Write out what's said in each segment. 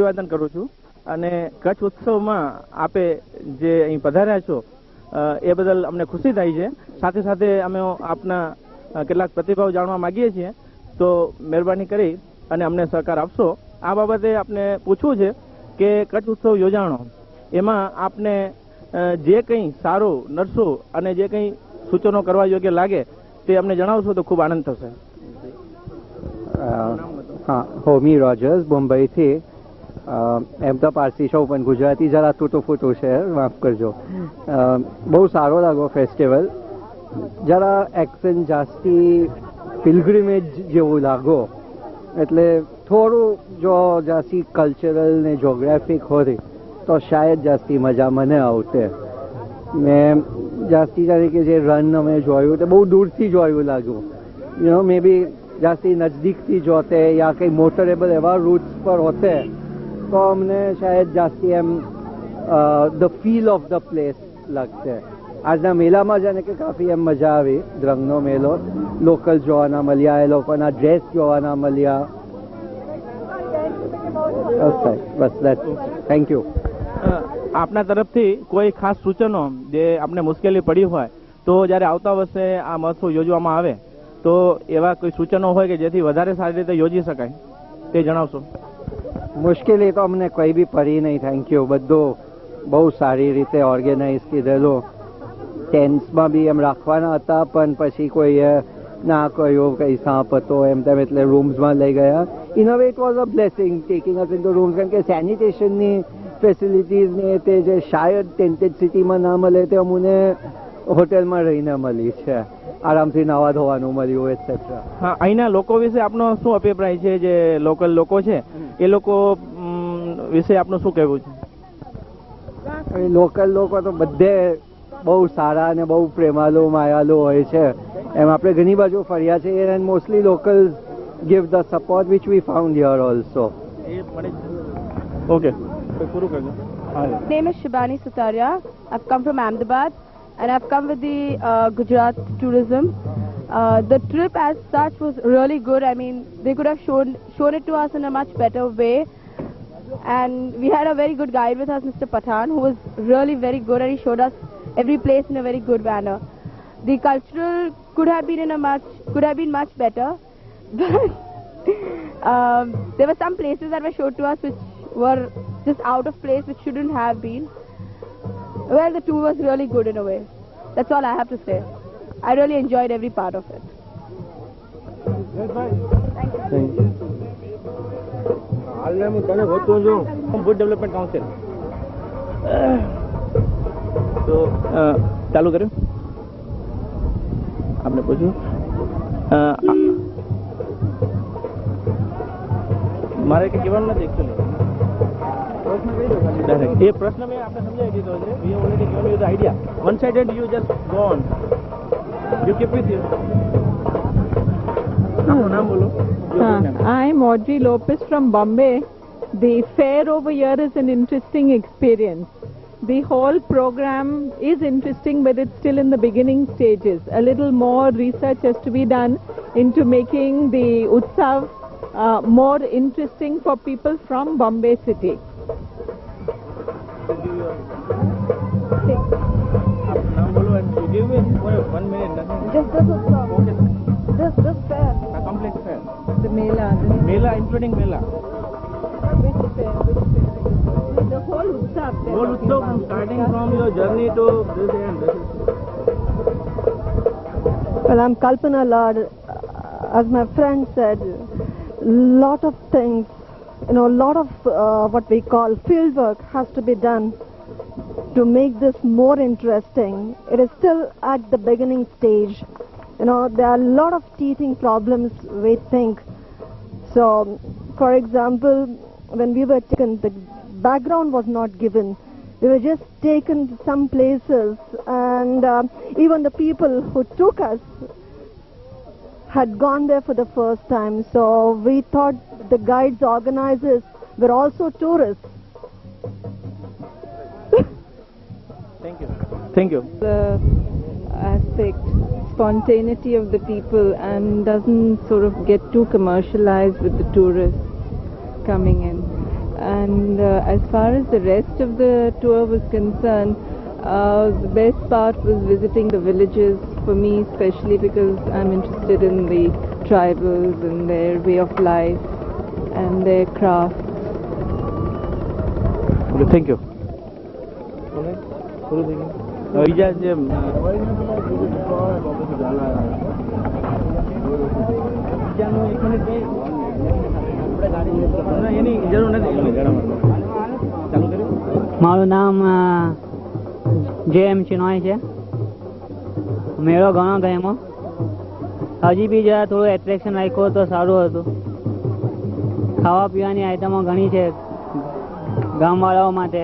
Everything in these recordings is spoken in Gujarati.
અભિવાદન કરું છું અને કચ્છ ઉત્સવમાં આપે જે અહીં પધાર્યા છો એ બદલ અમને ખુશી થાય છે. સાથે સાથે અમે આપના કેટલાક પ્રતિભાવ જાણવા માંગીએ છીએ, તો મહેરબાની કરી અને અમને સહકાર આપશો. આ બાબતે આપને પૂછવું છે કે કચ્છ ઉત્સવ યોજાણો એમાં આપને જે કંઈ સારું નરસું અને જે કંઈ સૂચનો કરવા યોગ્ય લાગે તે અમને જણાવશો તો ખૂબ આનંદ થશે. હા, હોમી રોજર્સ, બોમ્બેથી. એમ તો પારસી છો પણ ગુજરાતી જરા તૂટું ફૂટું છે, માફ કરજો. બહુ સારો લાગો ફેસ્ટિવલ. જરા એક્સેન્ટ જાસ્તી પિલગ્રિમેજ જેવું લાગો, એટલે થોડું જો જાસ્તી કલ્ચરલ ને જોગ્રાફિક હોય તો શાયદ જાસ્તી મજા મને આવતે. મેં જાસ્તી તરીકે જે રન અમે જોયું તે બહુ દૂરથી જોયું લાગ્યું. મે બી જાસ્તી નજદીકથી જોતે યા કંઈ મોટરેબલ એવા રૂટ્સ પર હોતે તો અમને શાયદ જાસ્તી એમ the feel of the place લાગતે. આજના મેળામાં જાણે કે કાફી એમ મજા આવી. દ્રંગનો મેળો, લોકલ જોવાના મળ્યા, એ લોકોના ડ્રેસ જોવાના મળ્યા. બસ, થેન્ક યુ. આપના તરફથી કોઈ ખાસ સૂચનો જે આપને મુશ્કેલી પડી હોય તો જ્યારે આવતા વર્ષે આ મહોત્સવ યોજવામાં આવે તો એવા કોઈ સૂચનો હોય કે જેથી વધારે સારી રીતે યોજી શકાય તે જણાવશો. મુશ્કેલી તો અમને કોઈ બી પડી નહીં, થેન્ક યુ. બધું બહુ સારી રીતે ઓર્ગેનાઇઝ કીધેલું. ટેન્ટ્સમાં બી એમ રાખવાના હતા પણ પછી કોઈએ ના કહ્યું કંઈ સાપ હતો એમ તેમ, એટલે રૂમ્સમાં લઈ ગયા. In a way it was a blessing taking us into rooms, કારણ કે સેનિટેશનની ફેસિલિટીઝ ને તે જે શાયદ ટેન્ટેડ સિટીમાં ના મળે તે અમને હોટેલમાં રહીને મળી છે. આરામથી નાવા ધોવાનું મળ્યું એટસેટ્રા. હા, અહીંના લોકો વિશે આપનો શું અભિપ્રાય છે? જે લોકલ લોકો છે એ લોકો વિશે આપનું શું કહેવું છે? લોકલ લોકો તો બધે બહુ સારા અને બહુ પ્રેમાલુ માયાલુ હોય છે. એમ આપણે ઘણી બાજુ ફર્યા છે and mostly local give the support which we found here also. Okay. My name is Shibani Sutaria. I've come from Ahmedabad and I've come with the Gujarat tourism. The trip as such was really good. I mean, they could have shown it to us in a much better way. And we had a very good guide with us, Mr. Pathan, who was really very good, and he showed us every place in a very good manner. The cultural could have been much better. But there were some places that were showed to us which were just out of place, which shouldn't have been. Well, the tour was really good in a way. That's all I have to say. I really enjoyed every part of it. Thank you. Good Development Council. તો ચાલુ કર્યું આપણે પૂછ્યું. મારે કંઈ કહેવાનું નથી એકચ્યુઅલી. એ પ્રશ્ન મેં આપણે સમજાવી દીધો છે. We have already given you the idea. One sided you just go on. You keep with you. નામ બોલો. I am Audrey Lopez from Bombay. The fair over here is an interesting experience. The whole program is interesting, but it's still in the beginning stages. A little more research has to be done into making the Utsav more interesting for people from Bombay city. Give me 1 minute. Just this Utsav. Okay. This fair. A complete fair. The Mela. Mela, including Mela. Which fair? The whole Utsav. Whole Utsav, starting from your journey to this end. Well, I'm Kalpana Lad. As my friend said, lot of things, lot of what we call field work has to be done to make this more interesting. It is still at the beginning stage. There are a lot of teething problems, we think. So, for example, when we were taken, the background was not given. We were just taken to some places, and even the people who took us had gone there for the first time. So we thought the guides, organizers were also tourists. Thank you. The aspect, spontaneity of the people, and doesn't sort of get too commercialized with the tourists coming in. And as far as the rest of the tour was concerned, the best part was visiting the villages for me, especially because I'm interested in the tribals and their way of life and their craft. Okay, thank you. બીજા જે એની જરૂર નથી ચાલુ કર્યું. મારું નામ JM ચિનોય છે. મેળો ઘણો ગયો, હજી બી જરા થોડું એટ્રેક્શન રાખ્યું તો સારું હતું. ખાવા પીવાની આઈટમો ઘણી છે ગામવાળાઓ માટે,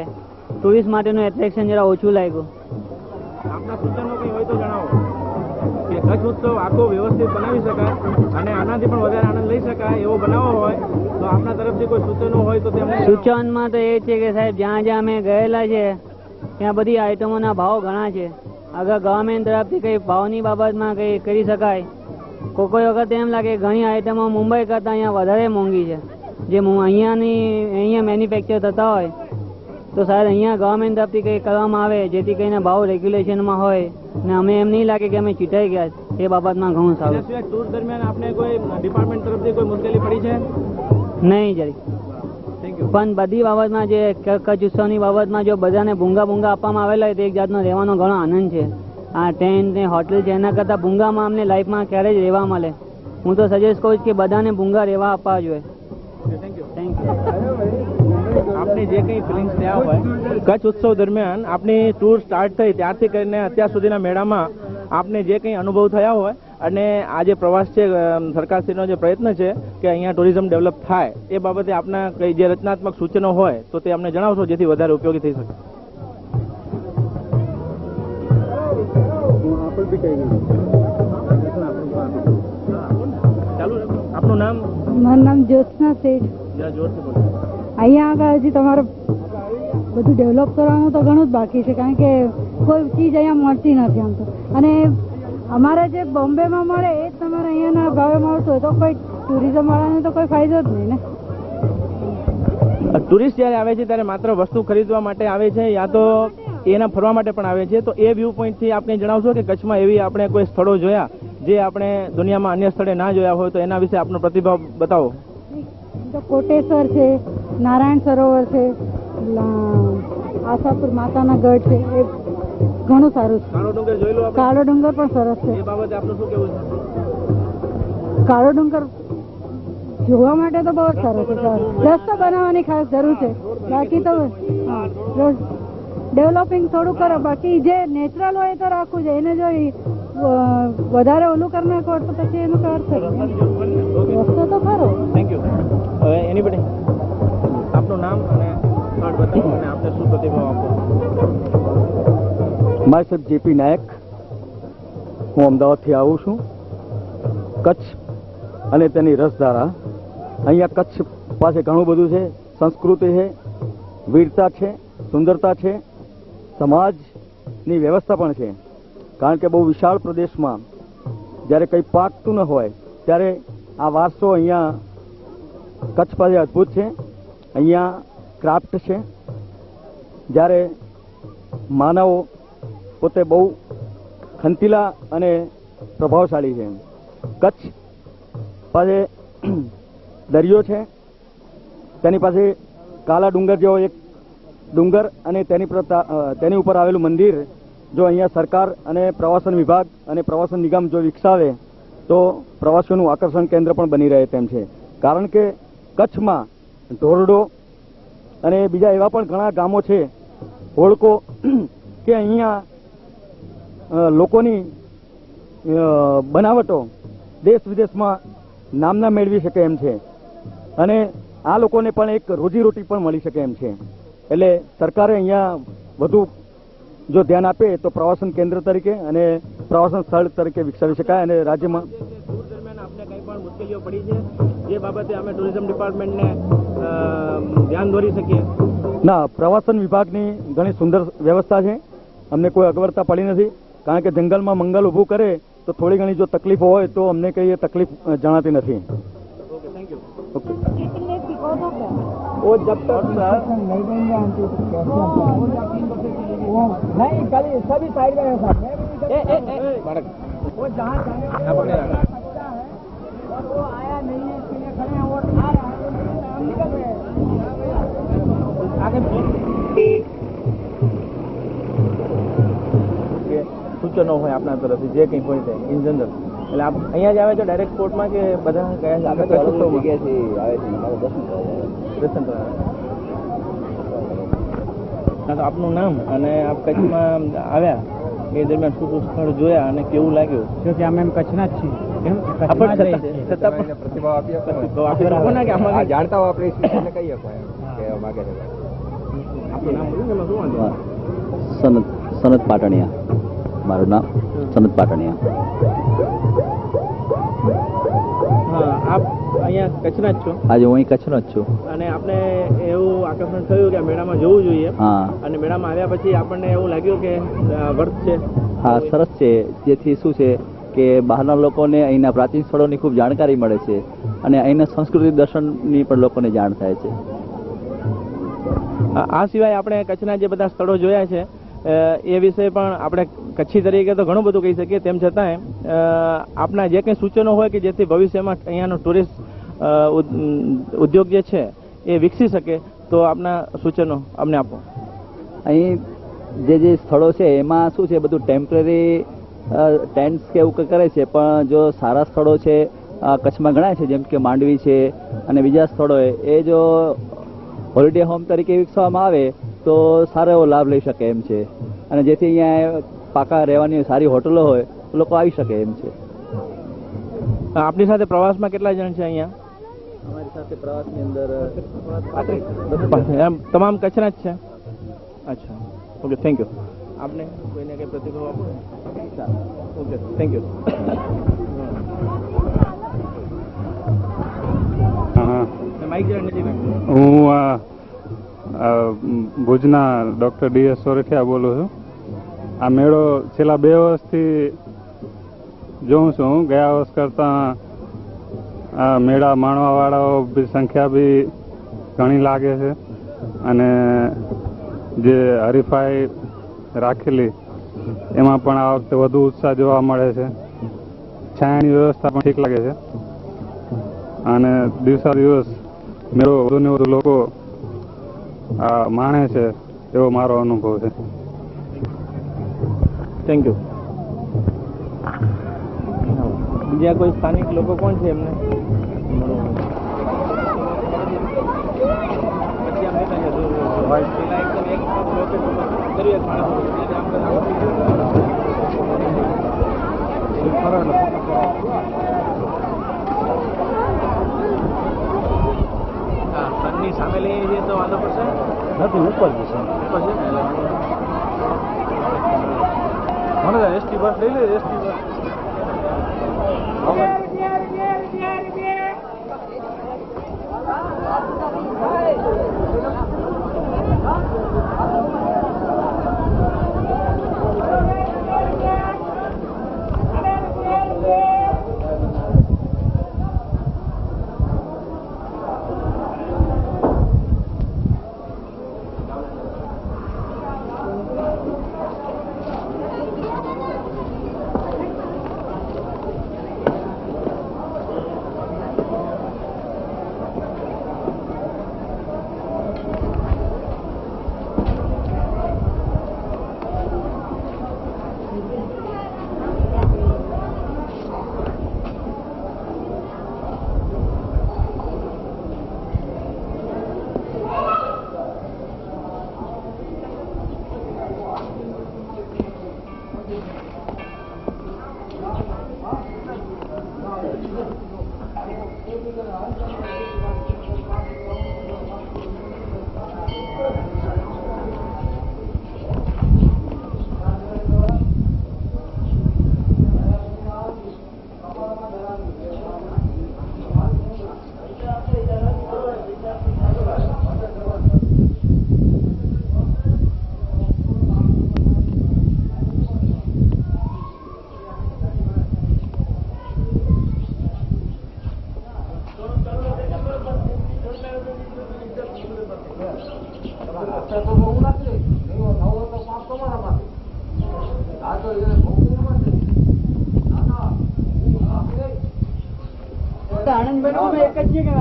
ટુરિસ્ટ માટેનું એટ્રેક્શન જરા ઓછું લાગ્યું. આપના સૂચનો કંઈ હોય તો જણાવો કે કચ્છ ઉત્સવ આખો વ્યવસ્થિત બનાવી શકાય અને આનાથી પણ વધારે આનંદ લઈ શકાય એવો બનાવવો હોય તો આપના તરફથી કોઈ સૂચનો હોય તો તેમને સૂચનમાં તો એ છે કે સાહેબ જ્યાં જ્યાં અમે ગયેલા છે ત્યાં બધી આઈટમોના ભાવ ઘણા છે. અગર ગવર્મેન્ટ તરફથી કંઈ ભાવની બાબતમાં કંઈ કરી શકાય. કોઈ વખત એમ લાગે ઘણી આઈટમો મુંબઈ કરતાં અહીંયા વધારે મોંઘી છે, જે અહીંયા મેન્યુફેક્ચર થતા હોય તો સાહેબ અહીંયા ગવર્મેન્ટ તરફથી કંઈ કરવામાં આવે જેથી કરીને ભાવ રેગ્યુલેશનમાં હોય ને અમે એમ નહીં લાગે કે અમે ચીટાઈ ગયા એ બાબતમાં ઘણું સારું. ટૂર દરમિયાન આપને કોઈ ડિપાર્ટમેન્ટ તરફથી કોઈ મુશ્કેલી પડી છે? નહીં જરી. પણ બધી બાબતમાં જે કચ્છ ઉત્સવની બાબતમાં જો બધાને ભૂંગા આપવામાં આવેલા હોય તો એક જાતનો રહેવાનો ઘણો આનંદ છે. આ ટેન્ટ ને હોટેલ છે એના કરતાં ભૂંગામાં અમને લાઈફમાં ક્યારેય જ રહેવા મળે. હું તો સજેસ્ટ કરું કે બધાને ભૂંગા રહેવા આપવા જોઈએ. Thank you. આપની જે કંઈ ફિલિંગ્સ થયા હોય કચ્છ ઉત્સવ દરમિયાન આપની ટૂર સ્ટાર્ટ થઈ ત્યારથી કરીને અત્યાર સુધીના મેળામાં આપને જે કંઈ અનુભવ થયા હોય અને આ જે પ્રવાસ છે સરકારશ્રીનો જે પ્રયત્ન છે કે અહીંયા ટુરિઝમ ડેવલપ થાય એ બાબતે આપના કંઈ જે રચનાત્મક સૂચનો હોય તો તે અમને જણાવશો જેથી વધારે ઉપયોગી થઈ શકે. ચાલુ આપનું નામ? મારું નામ જ્યોત્સના શેઠ. જરા જોરથી બોલો. અહીંયા આગળ હજી તમારે બધું ડેવલપ કરવાનું તો ઘણું જ બાકી છે, કારણ કે કોઈ ચીજ અહીંયા મળતી નથી આમ તો. અને અમારે જે બોમ્બેમાં મળે એ જ તમારે અહીંયાના ભાવે મળતું હોય તો કોઈ ટુરિઝમ વાળાને તો કોઈ ફાયદો જ નહીં ને. ટુરિસ્ટ જ્યારે આવે છે ત્યારે માત્ર વસ્તુ ખરીદવા માટે આવે છે યા તો એના ફરવા માટે પણ આવે છે, તો એ વ્યૂ પોઈન્ટથી આપણે જણાવશો કે કચ્છમાં એવી આપણે કોઈ સ્થળો જોયા જે આપણે દુનિયામાં અન્ય સ્થળે ના જોયા હોય તો એના વિશે આપનો પ્રતિભાવ બતાવો. તો કોટેશ્વર છે, નારાયણ સરોવર છે, આશાપુર માતાના ગઢ છે, એ ઘણું સારું છે. કાળો ડુંગર જોઈ લો. કાળો ડુંગર પણ સરસ છે. એ બાબતે આપનું શું કહેવું છે? કાળો ડુંગર જોવા માટે તો બહુ જ સારો છે. રસ્તો બનાવવાની ખાસ જરૂર છે, બાકી તો ડેવલપિંગ થોડું કરો, બાકી જે નેચરલ હોય તો રાખવું છે. એને જો વધારે ઓલું કરી નાખો તો પછી એનું કરશે રસ્તો તો ખરો. Thank you. હવે એની બધી આપનું નામ અને સ્થળ બતાવો અને આપને શું પ્રતિભાવ આપો. માય સબ JP નાયક. હું અમદાવાદથી આવું છું. કચ્છ અને તેની રસધારા. અહીંયા કચ્છ પાસે ઘણું બધું છે. સંસ્કૃતિ છે, વીરતા છે, સુંદરતા છે, સમાજની વ્યવસ્થા પણ છે. કારણ કે બહુ વિશાળ પ્રદેશમાં જ્યારે કંઈ પાકતું ન હોય ત્યારે આ વારસો અહીંયા કચ્છ પાસે અદ્ભુત છે. અહીંયા ક્રાફ્ટ છે. જ્યારે માનવો પોતે બહુ ખંતીલા અને પ્રભાવશાળી છે. કચ્છ પાસે દરિયો છે, તેની પાસે કાલા ડુંગર જેવો એક ડુંગર અને તેની ઉપર આવેલું મંદિર જો અહીંયા સરકાર અને પ્રવાસન વિભાગ અને પ્રવાસન નિગમ જો વિકસાવે તો પ્રવાસીઓનું આકર્ષણ કેન્દ્ર પણ બની રહે તેમ છે. કારણ કે કચ્છમાં ધોરડો અને બીજા એવા પણ ઘણા ગામો છે, હોળકો, કે અહીંયા લોકોની બનાવટો દેશ વિદેશમાં નામના મેળવી શકે એમ છે અને આ લોકોને પણ એક રોજીરોટી પણ મળી શકે એમ છે. એટલે સરકારે અહીંયા વધુ જો ધ્યાન આપે તો પ્રવાસન કેન્દ્ર તરીકે અને પ્રવાસન સ્થળ તરીકે વિકસાવી શકાય. અને રાજ્યમાં ટૂર દરમિયાન આપને કંઈ પણ મુશ્કેલીઓ પડી છે જે બાબતે અમે ટુરિઝમ ડિપાર્ટમેન્ટને ધ્યાન દોરી શકીએ? ના, પ્રવાસન વિભાગની ઘણી સુંદર વ્યવસ્થા છે. અમને કોઈ અગવડતા પડી નથી. કારણ કે જંગલમાં મંગલ ઊભું કરે તો થોડી ઘણી જો તકલીફો હોય તો અમને કંઈ તકલીફ જણાતી નથી. Okay, thank you. ઓકે. वो जब तक नहीं देंगे आंटी तो कैसे वो नहीं कल सभी साइड में है साहब वो जहाँ जाने वाला है और वो आया नहीं है इसके लिए खड़े हैं और आ रहा है हम निकल रहे हैं आगे સૂચનો હોય આપના તરફથી જે કંઈ હોય તે ઇન જનરલ એટલે આપ અહીંયા જ આવે છો ડાયરેક્ટ કોર્ટમાં કે બધા ગયા છે આપણે કચ્છ ઉત્સવમાં આવે છે મારો દર્શન કરવા તો આપનું નામ અને આપ કચ્છમાં આવ્યા એ દરમિયાન શું શું સ્થળ જોયા અને કેવું લાગ્યું જો કે અમે એમ કચ્છના જ છીએ કેમ પ્રતિભાવ આપી તો આપણે કહો ને કે આમાં જાણતા હો આપણે સ્પીચને કહી શકો કે માગે આપનું નામ બોલું ને શું વાંધો સનત પાટણિયા મારું નામ સનત પાટણિયા. હા આપ અહીંયા કચ્છના જ છો? આજે હું અહીં કચ્છનો જ છું. અને આપણે એવું આકર્ષણ થયું કે મેળામાં જવું જોઈએ. હા. અને મેળામાં આવ્યા પછી આપણને એવું લાગ્યું કે વર્થ છે? હા સરસ છે. જેથી શું છે કે બહારના લોકોને અહીંના પ્રાચીન સ્થળોની ખૂબ જાણકારી મળે છે અને અહીંના સંસ્કૃતિ દર્શનની પણ લોકોને જાણ થાય છે. આ સિવાય આપણે કચ્છના જે બધા સ્થળો જોયા છે એ વિશે પણ આપણે કચ્છી તરીકે તો ઘણું બધું કહી શકીએ, તેમ છતાંય આપના જે કંઈ સૂચનો હોય કે જેથી ભવિષ્યમાં અહીંયાનો ટુરિસ્ટ ઉદ્યોગ જે છે એ વિકસી શકે તો આપના સૂચનો અમને આપો. અહીં જે સ્થળો છે એમાં શું છે બધું ટેમ્પરરી ટેન્ટ્સ કે એવું કરે છે, પણ જો સારા સ્થળો છે કચ્છમાં ગણાય છે જેમ કે માંડવી છે અને બીજા સ્થળોએ એ જો હોલિડે હોમ તરીકે વિકસાવવામાં આવે તો સારો એવો લાભ લઈ શકે એમ છે અને જેથી અહીંયા પાકા રહેવાની સારી હોટલો હોય તો લોકો આવી શકે એમ છે. આપની સાથે પ્રવાસમાં કેટલા જણ છે અહીંયા? અમારી સાથે પ્રવાસની અંદર તમામ કચ્છના જ છે? અચ્છા, ઓકે, થેન્ક યુ. આપને કોઈને કંઈ પ્રતિભાવ આપો? Okay, thank you. હું ભુજના ડૉક્ટર DS સોરઠિયા બોલું છું. આ મેળો છેલ્લા 2 વર્ષથી જોઉં છું. ગયા વર્ષ કરતાં આ મેળા માણવાવાળાઓ સંખ્યા બી ઘણી લાગે છે અને જે હરીફાઈ રાખેલી એમાં પણ આ વખતે વધુ ઉત્સાહ જોવા મળે છે. છાયાની વ્યવસ્થા પણ ઠીક લાગે છે અને દિવસા દિવસ મેળો વધુ ને વધુ લોકો આ માણે છે એવો મારો અનુભવ છે. Thank you. બીજા કોઈ સ્થાનિક લોકો કોણ છે એમને? સનની સામે લઈએ છીએ તો વાંધો પડશે નથી? ઉપર જશે મને એસટી બસ લઈ લે. એસટી બસ આનંદભાઈ અમે એક જ છીએ કે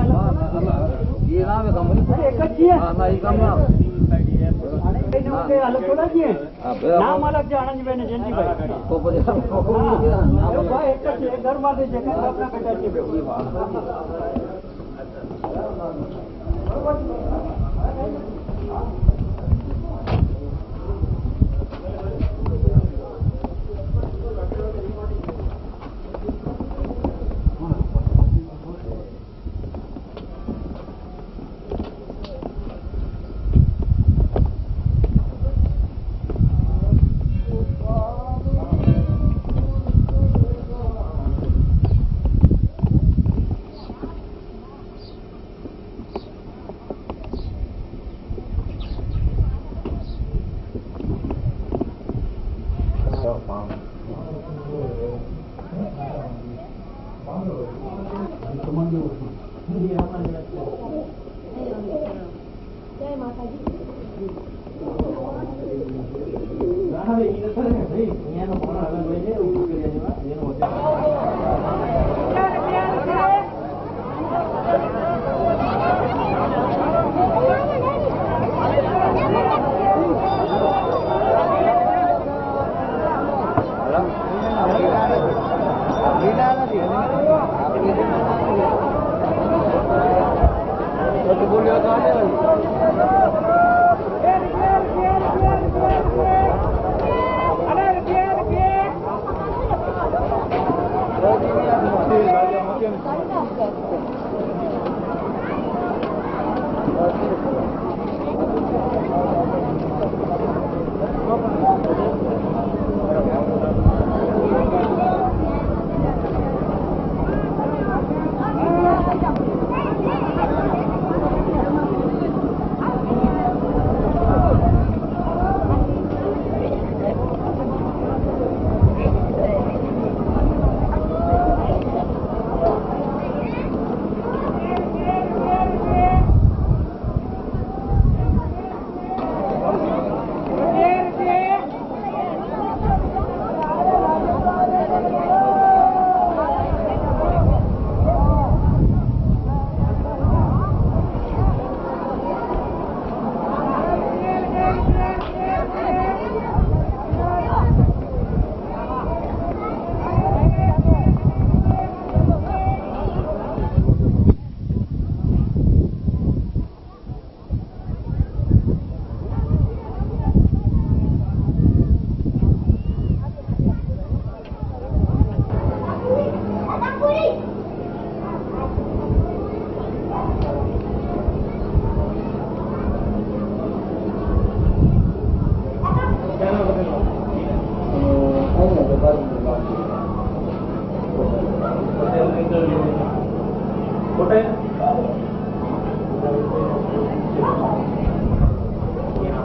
એ નામ એક જ છીએ આનંદભાઈ અલગ થોડા છીએ નામ અલગ છે આનંદભાઈ ને જયંતિભાઈ એક જ છે ઘરમાંથી છે આપણા બેટા છે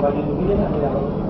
બાજુ મૂકી દે ને